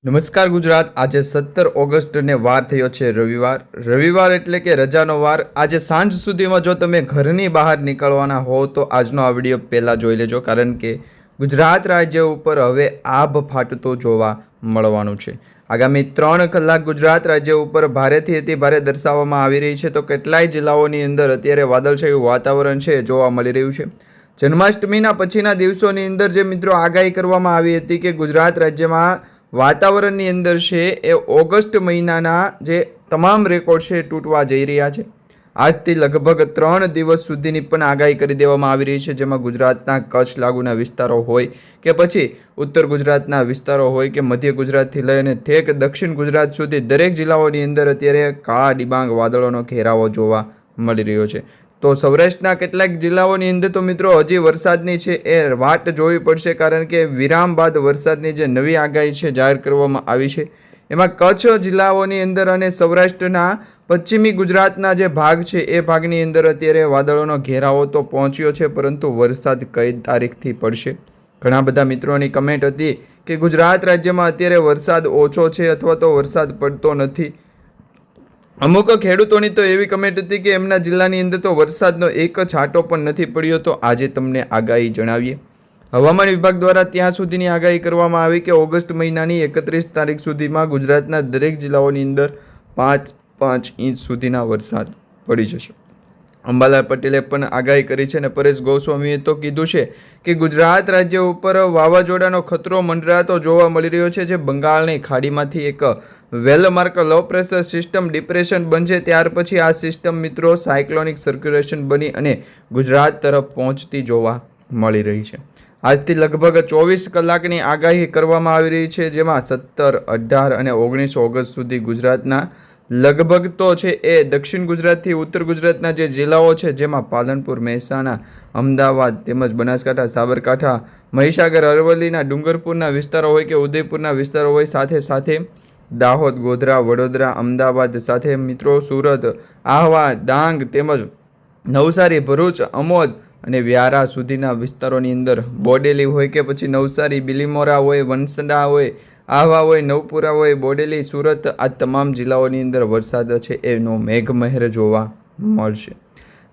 નમસ્કાર ગુજરાત। આજે 17 ઓગસ્ટને વાર થયો છે રવિવાર એટલે કે રજાનો વાર। આજે સાંજ સુધીમાં જો તમે ઘરની બહાર નીકળવાના હો તો આજનો આ વિડીયો પહેલાં જોઈ લેજો, કારણ કે ગુજરાત રાજ્ય ઉપર હવે આભ ફાટતો જોવા મળવાનું છે। આગામી 3 કલાક ગુજરાત રાજ્ય ઉપર ભારેથી અતિ ભારે દર્શાવવામાં આવી રહી છે, તો કેટલાય જિલ્લાઓની અંદર અત્યારે વાદળછાયું વાતાવરણ છે જોવા મળી રહ્યું છે। જન્માષ્ટમીના પછીના દિવસોની અંદર જે મિત્રો આગાહી કરવામાં આવી હતી કે ગુજરાત રાજ્યમાં વાતાવરણની અંદર છે એ ઓગસ્ટ મહિનાના જે તમામ રેકોર્ડ છે તૂટવા જઈ રહ્યા છે। આજથી લગભગ 3 દિવસ સુધીની પણ આગાહી કરી દેવામાં આવી રહી છે, જેમાં ગુજરાતના કચ્છ લાગુના વિસ્તારો હોય કે પછી ઉત્તર ગુજરાતના વિસ્તારો હોય કે મધ્ય ગુજરાતથી લઈને ઠેક દક્ષિણ ગુજરાત સુધી દરેક જિલ્લાઓની અંદર અત્યારે કાળા ડિબાંગ વાદળોનો ઘેરાવો જોવા મળી રહ્યો છે। તો સૌરાષ્ટ્રના કેટલાક જિલ્લાઓની અંદર તો મિત્રો હજી વરસાદની છે એ વાટ જોવી પડશે, કારણ કે વિરામ બાદ વરસાદની જે નવી આગાહી છે જાહેર કરવામાં આવી છે એમાં કચ્છ જિલ્લાઓની અંદર અને સૌરાષ્ટ્રના પશ્ચિમી ગુજરાતના જે ભાગ છે એ ભાગની અંદર અત્યારે વાદળોનો ઘેરાવો તો પહોંચ્યો છે, પરંતુ વરસાદ કઈ તારીખથી પડશે? ઘણા બધા મિત્રોની કમેન્ટ હતી કે ગુજરાત રાજ્યમાં અત્યારે વરસાદ ઓછો છે અથવા તો વરસાદ પડતો નથી। અમુક ખેડૂતોની તો એવી કમેન્ટ હતી કે એમના જિલ્લાની અંદર તો વરસાદનો એક છાંટો પણ નથી પડ્યો। તો આજે તમને આગાહી જણાવીએ। હવામાન વિભાગ દ્વારા ત્યાં સુધીની આગાહી કરવામાં આવી કે ઓગસ્ટ મહિનાની 31 તારીખ સુધીમાં ગુજરાતના દરેક જિલ્લાઓની અંદર 5 ઇંચ સુધીના વરસાદ પડી જશે। અંબાલાલ પટેલે પણ આગાહી કરી છે અને પરેશ ગોસ્વામીએ તો કીધું છે કે ગુજરાત રાજ્ય ઉપર વાવાઝોડાનો ખતરો મંડરાતો જોવા મળી રહ્યો છે, જે બંગાળની ખાડીમાંથી એક well-marked low pressure system depression બનશે, ત્યાર પછી આ સિસ્ટમ મિત્રો સાયક્લોનિક સર્ક્યુલેશન બની અને ગુજરાત તરફ પહોંચતી જોવા મળી રહી છે। આજથી લગભગ 24 કલાકની આગાહી કરવામાં આવી રહી છે, જેમાં 17, 18 અને 19 ઓગસ્ટ સુધી ગુજરાતના લગભગ તો છે એ દક્ષિણ ગુજરાતથી ઉત્તર ગુજરાતના જે જિલ્લાઓ છે, જેમાં પાલનપુર, મહેસાણા, અમદાવાદ તેમજ બનાસકાંઠા, સાબરકાંઠા, મહીસાગર, અરવલ્લીના ડુંગરપુરના વિસ્તારો હોય કે ઉદયપુરના વિસ્તારો હોય, સાથે સાથે દાહોદ, ગોધરા, વડોદરા, અમદાવાદ સાથે મિત્રો સુરત, આહવા, ડાંગ તેમજ નવસારી, ભરૂચ, અમોદ અને વ્યારા સુધીના વિસ્તારોની અંદર, બોડેલી હોય કે પછી નવસારી, બિલીમોરા હોય, વંસડા હોય, આહવા હોય, નવપુરા હોય, બોડેલી, સુરત, આ તમામ જિલ્લાઓની અંદર વરસાદ છે એનો મેઘમહેર જોવા મળશે।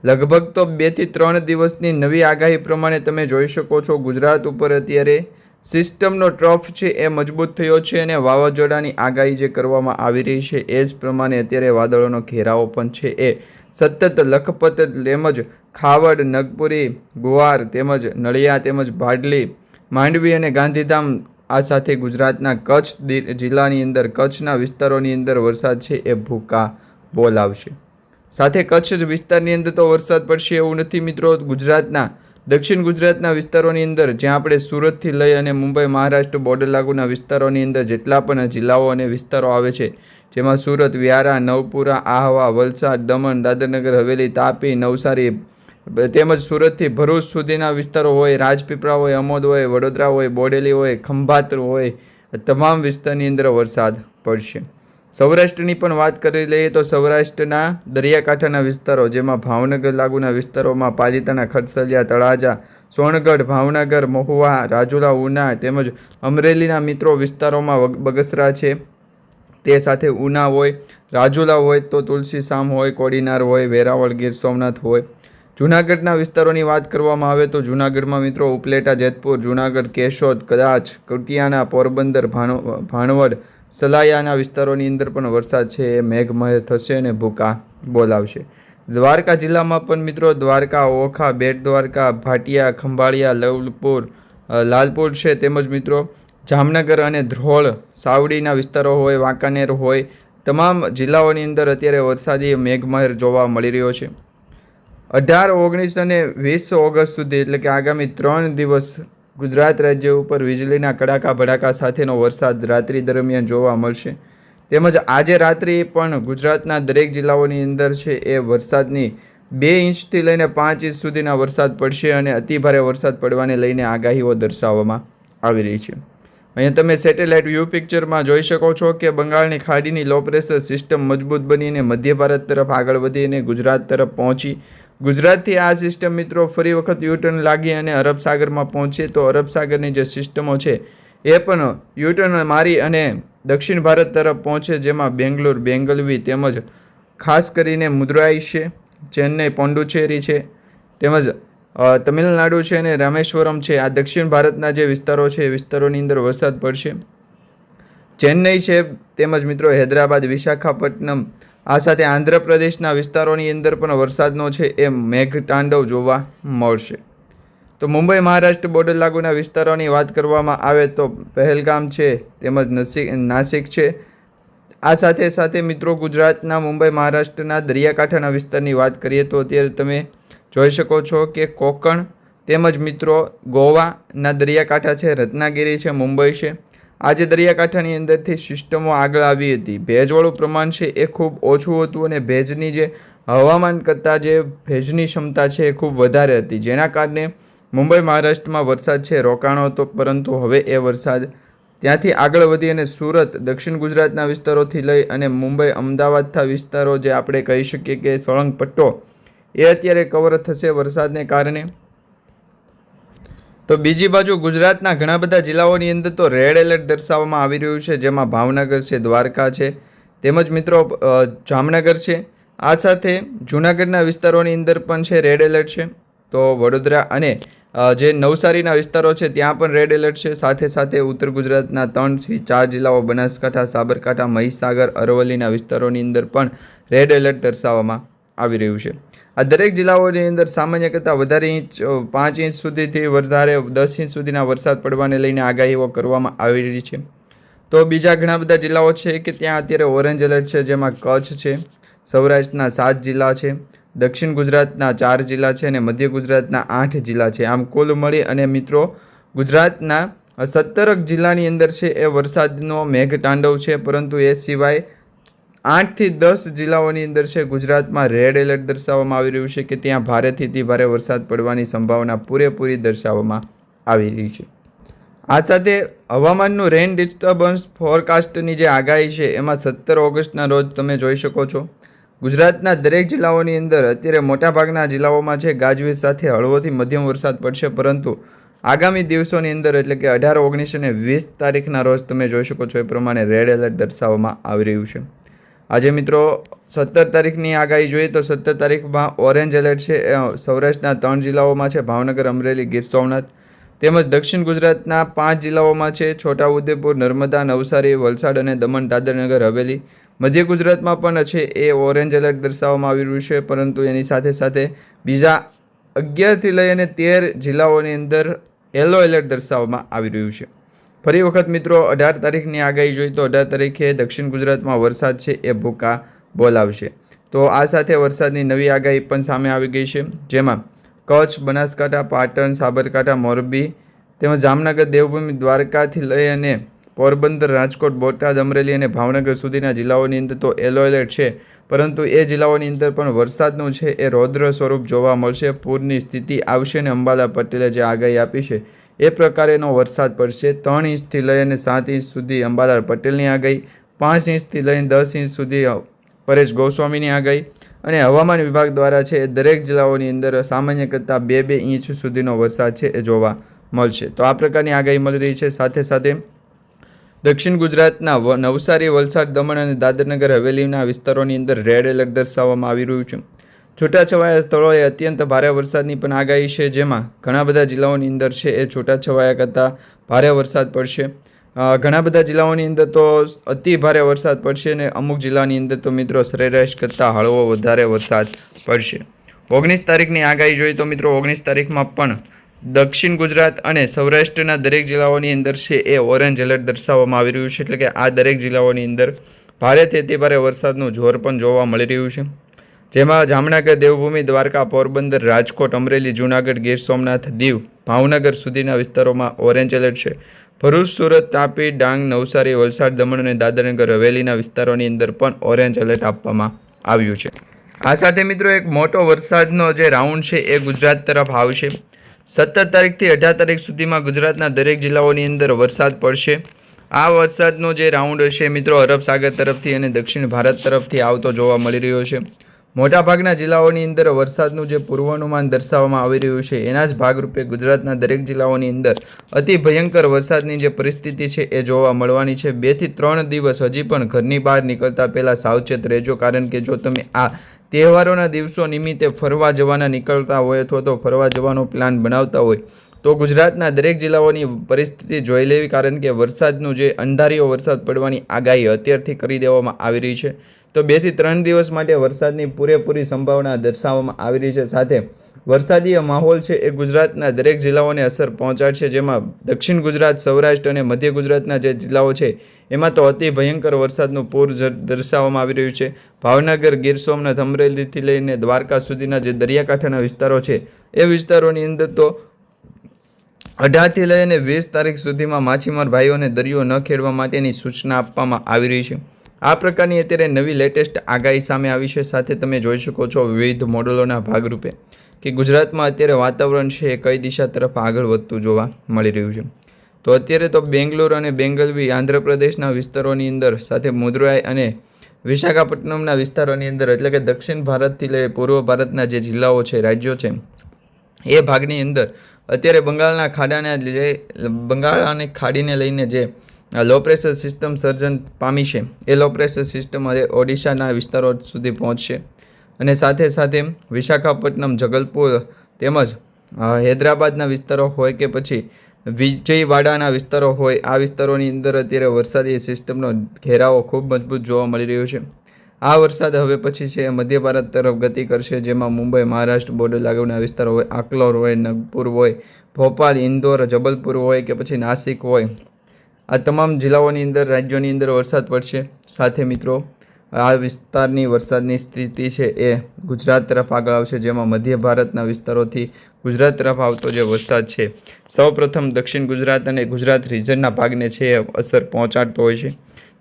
લગભગ તો 2 થી 3 દિવસની નવી આગાહી પ્રમાણે તમે જોઈ શકો છો ગુજરાત ઉપર અત્યારે સિસ્ટમનો ટ્રફ છે એ મજબૂત થયો છે અને વાવાઝોડાની આગાહી જે કરવામાં આવી રહી છે એ જ પ્રમાણે અત્યારે વાદળોનો ઘેરાવો પણ છે એ સતત લખપત તેમજ ખાવડ, નગપુરી, ગુવાર તેમજ નળિયા તેમજ ભાડલી, માંડવી અને ગાંધીધામ, આ સાથે ગુજરાતના કચ્છ જિલ્લાની અંદર કચ્છના વિસ્તારોની અંદર વરસાદ છે એ ભૂકા બોલાવશે। સાથે કચ્છ વિસ્તારની અંદર તો વરસાદ પડશે એવું નથી મિત્રો। ગુજરાતના દક્ષિણ ગુજરાતના વિસ્તારોની અંદર જ્યાં આપણે સુરતથી લઈ અને મુંબઈ, મહારાષ્ટ્ર બોર્ડર લાગુના વિસ્તારોની અંદર જેટલા પણ જિલ્લાઓ અને વિસ્તારો આવે છે, જેમાં સુરત, વ્યારા, નવપુરા, આહવા, વલસાડ, દમણ, દાદરનગર હવેલી, તાપી, નવસારી તેમજ સુરતથી ભરૂચ સુધીના વિસ્તારો હોય, રાજપીપળા હોય, અમોદ હોય, વડોદરા હોય, બોડેલી હોય, ખંભાત હોય, તમામ વિસ્તારની અંદર વરસાદ પડશે। સૌરાષ્ટ્રની પણ વાત કરી લઈએ તો સૌરાષ્ટ્રના દરિયાકાંઠાના વિસ્તારો, જેમાં ભાવનગર લાગુના વિસ્તારોમાં પાલિતાણા, ખડસલિયા, તળાજા, સોનગઢ, ભાવનગર, મહુવા, રાજુલા, ઉના તેમજ અમરેલીના મિત્રો વિસ્તારોમાં બગસરા છે, તે સાથે ઉના હોય, રાજુલા હોય તો તુલસીશામ હોય, કોડીનાર હોય, વેરાવળ, ગીર સોમનાથ હોય। જૂનાગઢના વિસ્તારોની વાત કરવામાં આવે તો જૂનાગઢમાં મિત્રો ઉપલેટા, જેતપુર, જૂનાગઢ, કેશોદ, કદાચ, કુતિયાણા, પોરબંદર, ભાણવડ, સલાયાના વિસ્તારોની અંદર પણ વરસાદ છે એ મેઘમહેર થશે અને ભૂકા બોલાવશે। દ્વારકા જિલ્લામાં પણ મિત્રો દ્વારકા, ઓખા, બેટ દ્વારકા, ભાટિયા, ખંભાળિયા, લવલપુર, લાલપુર છે તેમજ મિત્રો જામનગર અને ધ્રોળ, સાવડીના વિસ્તારો હોય, વાંકાનેર હોય, તમામ જિલ્લાઓની અંદર અત્યારે વરસાદી મેઘમહેર જોવા મળી રહ્યો છે। 18, 19 અને 20 ઓગસ્ટ સુધી એટલે કે આગામી 3 દિવસ ગુજરાત રાજ્ય ઉપર વીજળીના કડાકા ભડાકા સાથેનો વરસાદ રાત્રિ દરમિયાન જોવા મળશે, તેમજ આજે રાત્રિ પણ ગુજરાતના દરેક જિલ્લાઓની અંદર છે એ વરસાદની 2 ઇંચથી લઈને 5 ઇંચ સુધીના વરસાદ પડશે અને અતિભારે વરસાદ પડવાને લઈને આગાહીઓ દર્શાવવામાં આવી રહી છે। અહીંયા તમે સેટેલાઇટ વ્યૂ પિક્ચરમાં જોઈ શકો છો કે બંગાળની ખાડીની લો પ્રેશર સિસ્ટમ મજબૂત બનીને મધ્ય ભારત તરફ આગળ વધીને ગુજરાત તરફ પહોંચી, ગુજરાતથી આ સિસ્ટમ મિત્રો ફરી વખત યુટર્ન લાગી અને અરબ સાગરમાં પહોંચે તો અરબ સાગરની જે સિસ્ટમો છે એ પણ યુટર્ન મારી અને દક્ષિણ ભારત તરફ પહોંચે, જેમાં બેંગ્લોર, બેંગલવી તેમજ ખાસ કરીને મદુરાઈ છે, ચેન્નઈ, પોંડુચેરી છે, તેમજ તમિલનાડુ છે અને રામેશ્વરમ છે. આ દક્ષિણ ભારતના જે વિસ્તારો છે એ વિસ્તારોની અંદર વરસાદ પડશે. ચેન્નઈ છે તેમજ મિત્રો હૈદરાબાદ, વિશાખાપટ્ટનમ, આ સાથે આંધ્રપ્રદેશના વિસ્તારોની અંદર પણ વરસાદનો છે એ મેઘતાંડવ જોવા મળશે. તો મુંબઈ મહારાષ્ટ્ર બોર્ડર લાગુના વિસ્તારોની વાત કરવામાં આવે તો પહેલગામ છે તેમજ નાસિક છે. આ સાથે સાથે મિત્રો ગુજરાતના મુંબઈ મહારાષ્ટ્રના દરિયાકાંઠાના વિસ્તારની વાત કરીએ તો અત્યારે તમે જોઈ શકો છો કે કોકણ તેમજ મિત્રો ગોવાના દરિયાકાંઠા છે, રત્નાગીરી છે, મુંબઈ છે. આ જે દરિયાકાંઠાની અંદરથી સિસ્ટમો આગળ આવી હતી, ભેજવાળું પ્રમાણ છે એ ખૂબ ઓછું હતું અને ભેજની જે હવામાન કરતાં જે ભેજની ક્ષમતા છે એ ખૂબ વધારે હતી, જેના કારણે મુંબઈ મહારાષ્ટ્રમાં વરસાદ છે રોકાણો હતો. પરંતુ હવે એ વરસાદ ત્યાંથી આગળ વધી અને સુરત, દક્ષિણ ગુજરાતના વિસ્તારોથી લઈ અને મુંબઈ, અમદાવાદના વિસ્તારો જે આપણે કહી શકીએ કે સળંગ પટ્ટો એ અત્યારે કવર થશે વરસાદને કારણે. તો બીજી બાજુ ગુજરાતના ઘણા બધા જિલ્લાઓની અંદર તો રેડ એલર્ટ દર્શાવવામાં આવી રહ્યું છે, જેમાં ભાવનગર છે, દ્વારકા છે, તેમજ મિત્રો જામનગર છે. આ સાથે જૂનાગઢના વિસ્તારોની અંદર પણ છે રેડ એલર્ટ છે. તો વડોદરા અને જે નવસારીના વિસ્તારો છે ત્યાં પણ રેડ એલર્ટ છે. સાથે સાથે ઉત્તર ગુજરાતના 3 થી 4 જિલ્લાઓ બનાસકાંઠા, સાબરકાંઠા, મહીસાગર, અરવલ્લીના વિસ્તારોની અંદર પણ રેડ એલર્ટ દર્શાવવામાં આવી રહ્યું છે. આ દરેક જિલ્લાઓની અંદર સામાન્ય કરતાં વધારે 5 ઇંચ સુધીથી વધારે 10 ઇંચ સુધીના વરસાદ પડવાને લઈને આગાહીઓ કરવામાં આવી રહી છે. તો બીજા ઘણા બધા જિલ્લાઓ છે કે ત્યાં અત્યારે ઓરેન્જ એલર્ટ છે, જેમાં કચ્છ છે, સૌરાષ્ટ્રના 7 જિલ્લા છે, દક્ષિણ ગુજરાતના 4 જિલ્લા છે અને મધ્ય ગુજરાતના 8 જિલ્લા છે. આમ કુલ મળી અને મિત્રો ગુજરાતના 17 જિલ્લાની અંદર છે એ વરસાદનો મેઘતાંડવ છે. પરંતુ એ સિવાય 8 થી 10 જિલ્લાઓની અંદર છે ગુજરાતમાં રેડ એલર્ટ દર્શાવવામાં આવી રહ્યું છે કે ત્યાં ભારેથી અતિ ભારે વરસાદ પડવાની સંભાવના પૂરેપૂરી દર્શાવવામાં આવી રહી છે. આ સાથે હવામાનનું રેન ડિસ્ટર્બન્સ ફોરકાસ્ટની જે આગાહી છે એમાં 17 ઓગસ્ટના રોજ તમે જોઈ શકો છો ગુજરાતના દરેક જિલ્લાઓની અંદર અત્યારે મોટાભાગના જિલ્લાઓમાં છે ગાજવીજ સાથે હળવોથી મધ્યમ વરસાદ પડશે. પરંતુ આગામી દિવસોની અંદર એટલે કે 18, 19 અને 20 તારીખના રોજ તમે જોઈ શકો છો એ પ્રમાણે રેડ એલર્ટ દર્શાવવામાં આવી રહ્યું છે. આજે મિત્રો 17 તારીખની આગાહી જોઈએ તો 17 તારીખમાં ઓરેન્જ એલર્ટ છે સૌરાષ્ટ્રના 3 જિલ્લાઓમાં છે, ભાવનગર, અમરેલી, ગીર સોમનાથ, તેમજ દક્ષિણ ગુજરાતના 5 જિલ્લાઓમાં છે, છોટાઉદેપુર, નર્મદા, નવસારી, વલસાડ અને દમણ, દાદર, નગર હવેલી. મધ્ય ગુજરાતમાં પણ છે એ ઓરેન્જ એલર્ટ દર્શાવવામાં આવી રહ્યું છે. પરંતુ એની સાથે સાથે બીજા 11 થી લઈ અને 13 જિલ્લાઓની અંદર યલો એલર્ટ દર્શાવવામાં આવી રહ્યું છે. ફરી વખત મિત્રો 18 તારીખની આગાહી જોઈએ તો 18 તારીખે દક્ષિણ ગુજરાતમાં વરસાદ છે એ ભૂકા બોલાવશે. તો આ સાથે વરસાદની નવી આગાહી પણ સામે આવી ગઈ છે, જેમાં કચ્છ, બનાસકાંઠા, પાટણ, સાબરકાંઠા, મોરબી તેમજ જામનગર, દેવભૂમિ, દ્વારકાથી લઈ અને પોરબંદર, રાજકોટ, બોટાદ, અમરેલી અને ભાવનગર સુધીના જિલ્લાઓની અંદર તો યલો એલર્ટ છે. પરંતુ એ જિલ્લાઓની અંદર પણ વરસાદનું છે એ રૌદ્ર સ્વરૂપ જોવા મળશે. પૂરની સ્થિતિ આવશે અને અંબાલાલ પટેલે જે આગાહી આપી છે એ પ્રકારેનો વરસાદ પડશે. 3 ઇંચથી લઈ અને 7 ઇંચ સુધી અંબાલાલ પટેલની આગાહી, 5 ઇંચથી લઈને 10 ઇંચ સુધી પરેશ ગોસ્વામીની આગાહી. અને હવામાન વિભાગ દ્વારા છે એ દરેક જિલ્લાઓની અંદર સામાન્ય કરતાં 2-2 ઇંચ સુધીનો વરસાદ છે એ જોવા મળશે. તો આ પ્રકારની આગાહી મળી રહી છે. સાથે સાથે દક્ષિણ ગુજરાતના નવસારી, વલસાડ, દમણ અને દાદરનગર હવેલીના વિસ્તારોની અંદર રેડ એલર્ટ દર્શાવવામાં આવી રહ્યું છે. છૂટાછવાયા સ્થળોએ અત્યંત ભારે વરસાદની પણ આગાહી છે, જેમાં ઘણા બધા જિલ્લાઓની અંદર છે એ છૂટાછવાયા કરતાં ભારે વરસાદ પડશે. ઘણા બધા જિલ્લાઓની અંદર તો અતિ ભારે વરસાદ પડશે અને અમુક જિલ્લાની અંદર તો મિત્રો સરેરાશ કરતાં હળવો વધારે વરસાદ પડશે. 19 તારીખની આગાહી જોઈએ તો મિત્રો 19 તારીખમાં પણ દક્ષિણ ગુજરાત અને સૌરાષ્ટ્રના દરેક જિલ્લાઓની અંદર છે એ ઓરેન્જ એલર્ટ દર્શાવવામાં આવી રહ્યું છે. એટલે કે આ દરેક જિલ્લાઓની અંદર ભારેથી અતિ ભારે વરસાદનું જોર પણ જોવા મળી રહ્યું છે, જેમાં જામનગર, દેવભૂમિ, દ્વારકા, પોરબંદર, રાજકોટ, અમરેલી, જૂનાગઢ, ગીર સોમનાથ, દીવ, ભાવનગર સુધીના વિસ્તારોમાં ઓરેન્જ એલર્ટ છે. ભરૂચ, સુરત, તાપી, ડાંગ, નવસારી, વલસાડ, દમણ અને દાદરનગર હવેલીના વિસ્તારોની અંદર પણ ઓરેન્જ એલર્ટ આપવામાં આવ્યું છે. આ સાથે મિત્રો એક મોટો વરસાદનો જે રાઉન્ડ છે એ ગુજરાત તરફ આવશે. 17 તારીખથી 18 તારીખ સુધીમાં ગુજરાતના દરેક જિલ્લાઓની અંદર વરસાદ પડશે. આ વરસાદનો જે રાઉન્ડ હશે મિત્રો અરબ સાગર તરફથી અને દક્ષિણ ભારત તરફથી આવતો જોવા મળી રહ્યો છે. મોટાભાગના જિલ્લાઓની અંદર વરસાદનું જે પૂર્વાનુમાન દર્શાવવામાં આવી રહ્યું છે એના જ ભાગરૂપે ગુજરાતના દરેક જિલ્લાઓની અંદર અતિ ભયંકર વરસાદની જે પરિસ્થિતિ છે એ જોવા મળવાની છે. 2 થી 3 દિવસ હજી પણ ઘરની બહાર નીકળતા પહેલાં સાવચેત રહેજો, કારણ કે જો તમે આ તહેવારોના દિવસો નિમિત્તે ફરવા જવાના નીકળતા હોય અથવા તો ફરવા જવાનો પ્લાન બનાવતા હોય તો ગુજરાતના દરેક જિલ્લાઓની પરિસ્થિતિ જોઈ લેવી, કારણ કે વરસાદનું જે અંધારીઓ વરસાદ પડવાની આગાહી અત્યારથી કરી દેવામાં આવી રહી છે. તો 2 થી 3 દિવસ માટે વરસાદની પૂરેપૂરી સંભાવના દર્શાવવામાં આવી રહી છે. સાથે વરસાદીય માહોલ છે એ ગુજરાતના દરેક જિલ્લાઓને અસર પહોંચાડશે, જેમાં દક્ષિણ ગુજરાત, સૌરાષ્ટ્ર અને મધ્ય ગુજરાતના જે જિલ્લાઓ છે એમાં તો અતિ ભયંકર વરસાદનું પૂર દર્શાવવામાં આવી રહ્યું છે. ભાવનગર, ગીર સોમનાથ, અમરેલીથી લઈને દ્વારકા સુધીના જે દરિયાકાંઠાના વિસ્તારો છે એ વિસ્તારોની અંદર તો 18 થી લઈને 20 તારીખ સુધીમાં માછીમાર ભાઈઓને દરિયો ન ખેડવા માટેની સૂચના આપવામાં આવી રહી છે. આ પ્રકારની અત્યારે નવી લેટેસ્ટ આગાહી સામે આવી છે. સાથે તમે જોઈ શકો છો વિવિધ મોડલોના ભાગરૂપે કે ગુજરાતમાં અત્યારે વાતાવરણ છે એ કઈ દિશા તરફ આગળ વધતું જોવા મળી રહ્યું છે. તો અત્યારે તો બેંગ્લોર અને બેંગલવી આંધ્રપ્રદેશના વિસ્તારોની અંદર, સાથે મદુરાઈ અને વિશાખાપટ્ટનમના વિસ્તારોની અંદર, એટલે કે દક્ષિણ ભારતથી લઈ પૂર્વ ભારતના જે જિલ્લાઓ છે, રાજ્યો છે, એ ભાગની અંદર અત્યારે બંગાળના ખાડીને લઈને જે લો પ્રેશર સિસ્ટમ સર્જન પામી છે એ લો પ્રેશર સિસ્ટમ હવે ઓડિશાના વિસ્તારો સુધી પહોંચશે અને સાથે સાથે વિશાખાપટ્ટનમ, જગલપુર તેમજ હૈદરાબાદના વિસ્તારો હોય કે પછી વિજયવાડાના વિસ્તારો હોય, આ વિસ્તારોની અંદર અત્યારે વરસાદી સિસ્ટમનો ઘેરાવો ખૂબ મજબૂત જોવા મળી રહ્યો છે. આ વરસાદ હવે પછી છે મધ્ય ભારત તરફ ગતિ કરશે, જેમાં મુંબઈ, મહારાષ્ટ્ર બોર્ડર લાગુના વિસ્તારો હોય, આકલોર હોય, નાગપુર હોય, ભોપાલ, ઇન્દોર, જબલપુર હોય કે પછી નાસિક હોય, આ તમામ જિલ્લાઓની અંદર, રાજ્યોની અંદર વરસાદ પડશે. સાથે મિત્રો આ વિસ્તારની વરસાદની સ્થિતિ છે એ ગુજરાત તરફ આગળ આવશે, જેમાં મધ્ય ભારતના વિસ્તારોથી ગુજરાત તરફ આવતો જે વરસાદ છે સૌપ્રથમ દક્ષિણ ગુજરાત અને ગુજરાત રિજનના ભાગને છે એ અસર પહોંચાડતો હોય છે.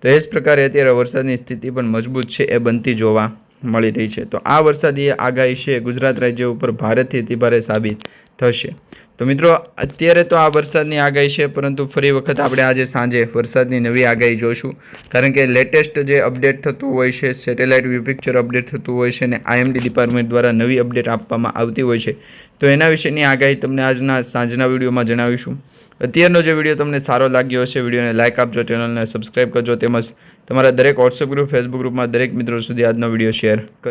તો એ જ પ્રકારે અત્યારે વરસાદની સ્થિતિ પણ મજબૂત છે એ બનતી જોવા મળી રહી છે. તો આ વરસાદી આગાહી છે ગુજરાત રાજ્ય ઉપર ભારેથી અતિભારે સાબિત થશે. તો મિત્રો અત્યારે તો આ વરસાદની આગાહી છે, પરંતુ ફરી વખત આપણે આજે સાંજે વરસાદની નવી આગાહી જોઈશું, કારણ કે લેટેસ્ટ જે અપડેટ થતું હોય છે, સેટેલાઇટ વ્યૂ પિક્ચર અપડેટ થતું હોય છે અને IMD ડિપાર્ટમેન્ટ દ્વારા નવી અપડેટ આપવામાં આવતી હોય છે. તો એના વિશેની આગાહી તમને આજના સાંજના વિડીયોમાં જણાવીશું. અત્યારનો જે વિડીયો તમને સારો લાગ્યો હશે, વિડીયોને લાઇક આપજો, ચેનલને સબસ્ક્રાઈબ કરજો, તેમજ તમારા દરેક વોટ્સએપ ગ્રુપ, ફેસબુક ગ્રુપમાં દરેક મિત્રો સુધી આજનો વિડીયો શેર કરજો.